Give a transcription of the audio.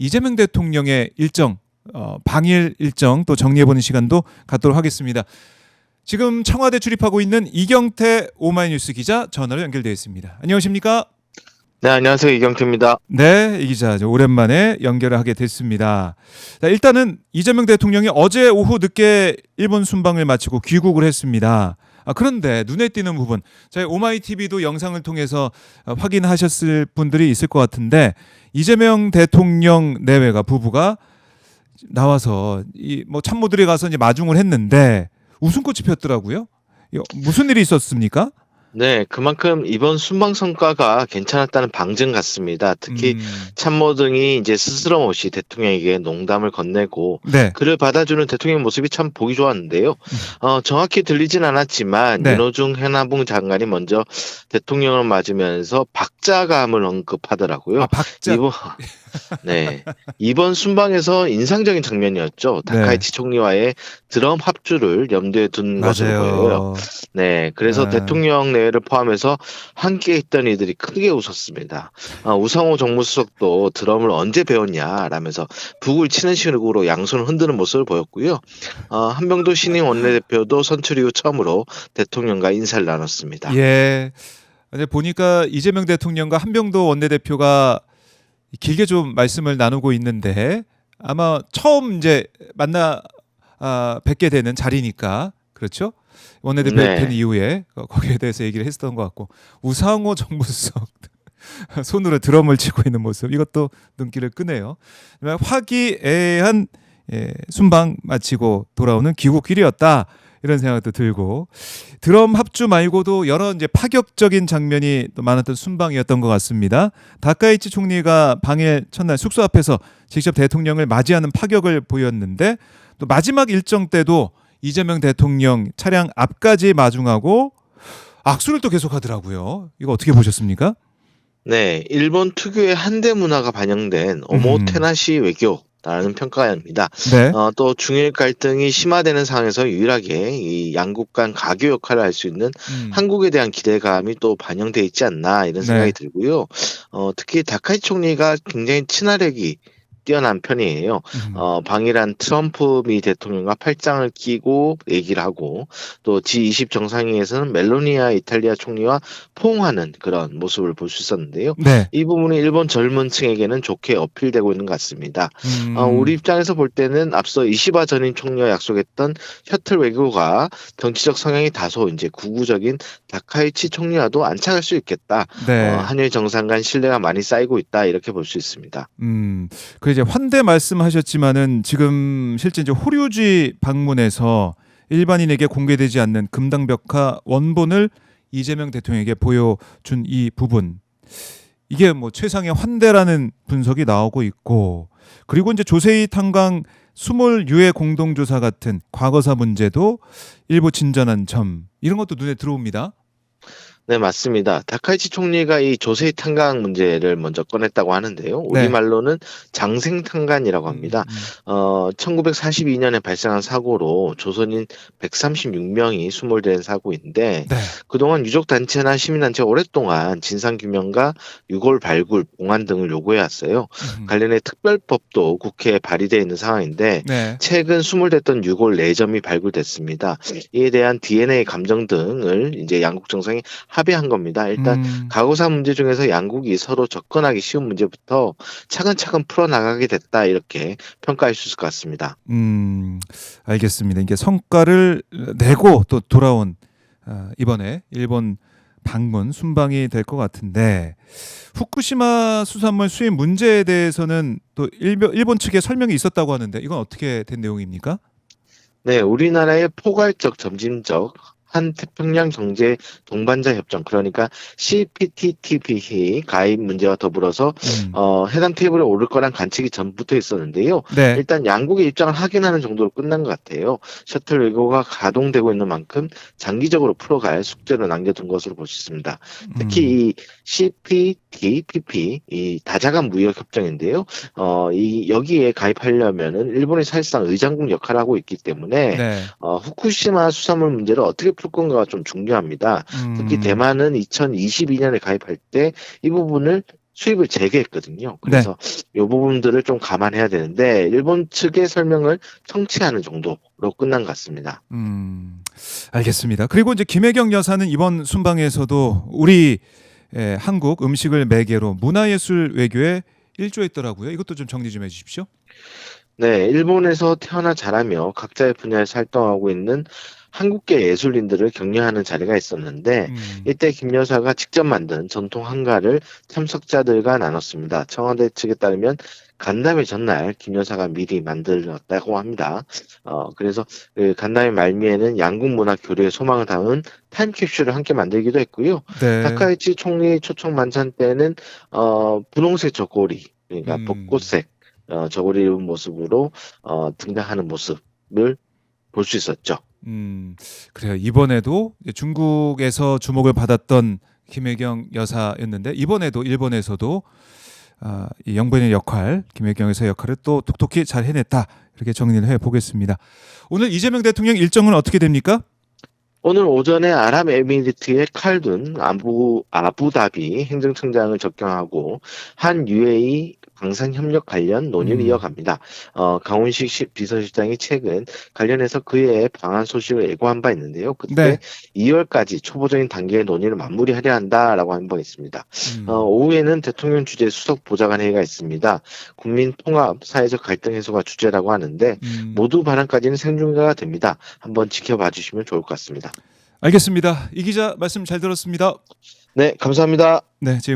이재명 대통령의 일정, 방일 일정 또 정리해보는 시간도 갖도록 하겠습니다. 지금 청와대 출입하고 있는 이경태 오마이뉴스 기자 전화로 연결되어 있습니다. 안녕하십니까? 네, 안녕하세요. 이경태입니다. 네, 이 기자 오랜만에 연결을 하게 됐습니다. 자, 일단은 이재명 대통령이 어제 오후 늦게 일본 순방을 마치고 귀국을 했습니다. 그런데 눈에 띄는 부분, 저희 오마이TV도 영상을 통해서 확인하셨을 분들이 있을 것 같은데, 이재명 대통령 내외가 부부가 나와서 뭐 참모들이 가서 이제 마중을 했는데 웃음꽃이 폈더라고요. 무슨 일이 있었습니까? 네, 그만큼 이번 순방 성과가 괜찮았다는 방증 같습니다. 특히 참모 등이 이제 스스럼 없이 대통령에게 농담을 건네고 네. 그를 받아주는 대통령 모습이 참 보기 좋았는데요. 정확히 들리진 않았지만 네. 윤호중 해나붕 장관이 먼저 대통령을 맞으면서 박자감을 언급하더라고요. 박자. 네, 이번 순방에서 인상적인 장면이었죠. 다카이치 총리와의 드럼 합주를 염두에 둔 것으로 보여요. 네, 그래서 대통령 내외를 포함해서 함께 있던 이들이 크게 웃었습니다. 우상호 정무수석도 드럼을 언제 배웠냐라면서 북을 치는 식으로 양손을 흔드는 모습을 보였고요. 한병도 신임 원내대표도 선출 이후 처음으로 대통령과 인사를 나눴습니다. 예. 근데 보니까 이재명 대통령과 한병도 원내대표가 길게 좀 말씀을 나누고 있는데 아마 처음 이제 뵙게 되는 자리니까, 그렇죠? 원내대표 된 이후에 거기에 대해서 얘기를 했었던 것 같고, 우상호 정무수석 손으로 드럼을 치고 있는 모습, 이것도 눈길을 끄네요. 화기애애한 순방 마치고 돌아오는 귀국길이었다, 이런 생각도 들고, 드럼 합주 말고도 여러 이제 파격적인 장면이 또 많았던 순방이었던 것 같습니다. 다카이치 총리가 방일 첫날 숙소 앞에서 직접 대통령을 맞이하는 파격을 보였는데, 또 마지막 일정 때도 이재명 대통령 차량 앞까지 마중하고 악수를 또 계속하더라고요. 이거 어떻게 보셨습니까? 네, 일본 특유의 한대 문화가 반영된 오모테나시 외교라는 평가입니다. 네. 또 중일 갈등이 심화되는 상황에서 유일하게 이 양국 간 가교 역할을 할 수 있는 한국에 대한 기대감이 또 반영돼 있지 않나, 이런 생각이 들고요. 특히 다카이치 총리가 굉장히 친화력이 뛰어난 편이에요. 방일한 트럼프 미 대통령과 팔짱을 끼고 얘기를 하고, 또 G20 정상회의에서는 멜로니아 이탈리아 총리와 포옹하는 그런 모습을 볼 수 있었는데요. 네. 이 부분이 일본 젊은 층에게는 좋게 어필되고 있는 것 같습니다. 우리 입장에서 볼 때는 앞서 이시바 전임 총리와 약속했던 셔틀 외교가 정치적 성향이 다소 이제 구구적인 다카이치 총리와도 안착할 수 있겠다. 네. 한일 정상 간 신뢰가 많이 쌓이고 있다, 이렇게 볼 수 있습니다. 그 이제 환대 말씀하셨지만은 지금 실제 이제 호류지 방문해서 일반인에게 공개되지 않는 금당벽화 원본을 이재명 대통령에게 보여준 이 부분, 이게 뭐 최상의 환대라는 분석이 나오고 있고, 그리고 이제 조세희 탄광 수몰 유해 공동조사 같은 과거사 문제도 일부 진전한 점, 이런 것도 눈에 들어옵니다. 네, 맞습니다. 다카이치 총리가 이 조세희 탄광 문제를 먼저 꺼냈다고 하는데요. 우리말로는 장생탄간이라고 합니다. 1942년에 발생한 사고로 조선인 136명이 수몰된 사고인데, 그동안 유족단체나 시민단체가 오랫동안 진상규명과 유골 발굴, 봉안 등을 요구해왔어요. 관련해 특별법도 국회에 발의되어 있는 상황인데, 최근 수몰됐던 유골 4점이 발굴됐습니다. 이에 대한 DNA 감정 등을 이제 양국 정상이 합의한 겁니다. 일단 과거사 문제 중에서 양국이 서로 접근하기 쉬운 문제부터 차근차근 풀어나가게 됐다, 이렇게 평가할 수 있을 것 같습니다. 알겠습니다. 이게 성과를 내고 또 돌아온 이번에 일본 방문 순방이 될 것 같은데, 후쿠시마 수산물 수입 문제에 대해서는 또 일본 측에 설명이 있었다고 하는데, 이건 어떻게 된 내용입니까? 네, 우리나라의 포괄적 점진적 한 태평양 경제 동반자 협정, 그러니까 CPTPP 가입 문제와 더불어서 해당 테이블에 오를 거란 관측이 전부터 있었는데요. 일단 양국의 입장을 확인하는 정도로 끝난 것 같아요. 셔틀 외교가 가동되고 있는 만큼 장기적으로 풀어갈 숙제로 남겨둔 것으로 볼 수 있습니다. 특히 이 CPTPP, 이 다자간 무역 협정인데요. 여기에 가입하려면은 일본이 사실상 의장국 역할을 하고 있기 때문에 후쿠시마 수산물 문제를 어떻게 풀 건가가 좀 중요합니다. 특히 대만은 2022년에 가입할 때 이 부분을 수입을 재개했거든요. 그래서 이 부분들을 좀 감안해야 되는데 일본 측의 설명을 청취하는 정도로 끝난 것 같습니다. 알겠습니다. 그리고 이제 김혜경 여사는 이번 순방에서도 우리 한국 음식을 매개로 문화예술 외교에 일조했더라고요. 이것도 좀 정리 좀 해주십시오. 네, 일본에서 태어나 자라며 각자의 분야에서 활동하고 있는 한국계 예술인들을 격려하는 자리가 있었는데 이때 김 여사가 직접 만든 전통 한가를 참석자들과 나눴습니다. 청와대 측에 따르면 간담회 전날 김 여사가 미리 만들었다고 합니다. 그래서 그 간담회 말미에는 양국 문화 교류의 소망을 담은 타임캡슐을 함께 만들기도 했고요. 네. 다카이치 총리 초청 만찬 때는 분홍색 저고리, 그러니까 벚꽃색 저고리 입은 모습으로 등장하는 모습을 볼 수 있었죠. 그래요. 이번에도 이제 중국에서 주목을 받았던 김혜경 여사였는데 이번에도 일본에서도 이 영부인의 역할, 김혜경 여사 역할을 또 톡톡히 잘 해냈다. 이렇게 정리를 해보겠습니다. 오늘 이재명 대통령 일정은 어떻게 됩니까? 오늘 오전에 아랍에미리트의 칼둔 아부다비 행정청장을 접견하고 한 UAE 방산협력 관련 논의를 이어갑니다. 강훈식 비서실장이 최근 관련해서 그의 방한 소식을 예고한 바 있는데요. 그때 2월까지 초보적인 단계의 논의를 마무리하려 한다라고 한 바 있습니다. 오후에는 대통령 주재 수석 보좌관 회의가 있습니다. 국민 통합, 사회적 갈등 해소가 주제라고 하는데 모두 발언까지는 생중계가 됩니다. 한번 지켜봐 주시면 좋을 것 같습니다. 알겠습니다. 이 기자 말씀 잘 들었습니다. 네, 감사합니다. 네, 지금